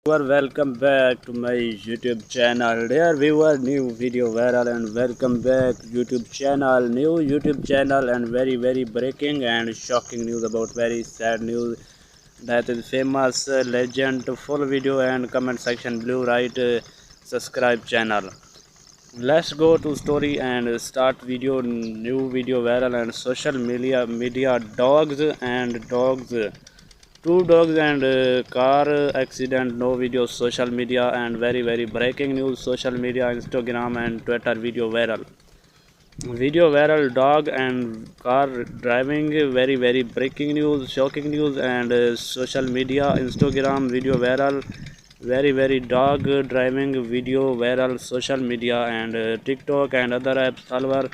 Viewer, welcome back to my YouTube channel. Dear viewer, new video viral and welcome back YouTube channel, new YouTube channel and very breaking and shocking news about very sad news that is famous legend. Full video and comment section below. Right, subscribe channel. Let's go to story and start video. New video viral and social media dogs and dogs. Two dogs and car accident, no video, social media and very breaking news, social media, Instagram and Twitter video viral. Video viral, dog and car driving, very breaking news, shocking news and social media, Instagram video viral, very dog driving video viral, social media and TikTok and other apps all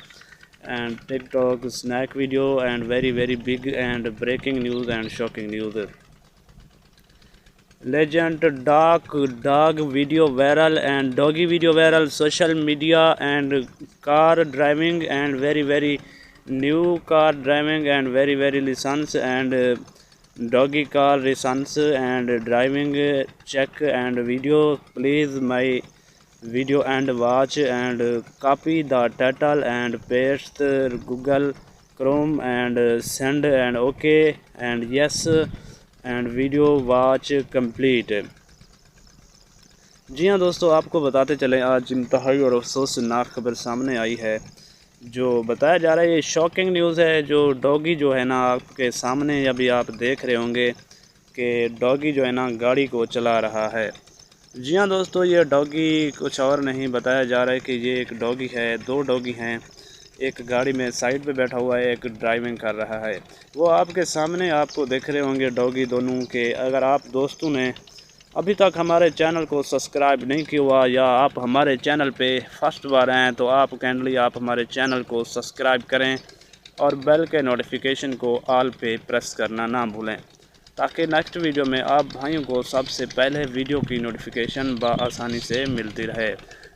and TikTok snack video and very big and breaking news and shocking news. Legend dog video viral and doggy video viral, social media and car driving and very new car driving and very license and doggy car license and driving check and video. Please my video and watch and copy the title and paste Google Chrome and send and OK and yes and video watch complete. जी हाँ दोस्तों, आपको बताते चलें आज इंतहाई और अफसोसनाक खबर सामने आई है। जो बताया जा रहा है ये शॉकिंग न्यूज़ है। जो डॉगी जो है ना आपके सामने अभी आप देख रहे होंगे कि डॉगी जो है ना गाड़ी को चला रहा है। जी हाँ दोस्तों, ये डॉगी कुछ और नहीं, बताया जा रहा है कि ये एक डॉगी है, दो डॉगी हैं, एक गाड़ी में साइड पे बैठा हुआ है, एक ड्राइविंग कर रहा है। वो आपके सामने आपको देख रहे होंगे डॉगी दोनों के। अगर आप दोस्तों ने अभी तक हमारे चैनल को सब्सक्राइब नहीं किया हुआ या आप हमारे चैनल पे फर्स्ट बार आए तो आप काइंडली आप हमारे चैनल को सब्सक्राइब करें और बेल के नोटिफिकेशन को ऑल पे प्रेस करना ना भूलें, ताकि नेक्स्ट वीडियो में आप भाइयों को सबसे पहले वीडियो की नोटिफिकेशन बआसानी से मिलती रहे।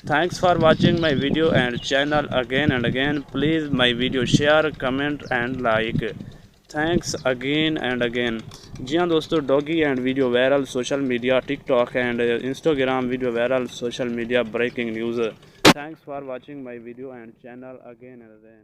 Thanks for watching my video and channel again and again. Please my video share, comment and like. Thanks again and again. जी हाँ दोस्तों, doggy and video viral social media, TikTok and Instagram video viral social media breaking news. Thanks for watching my video and channel again and again.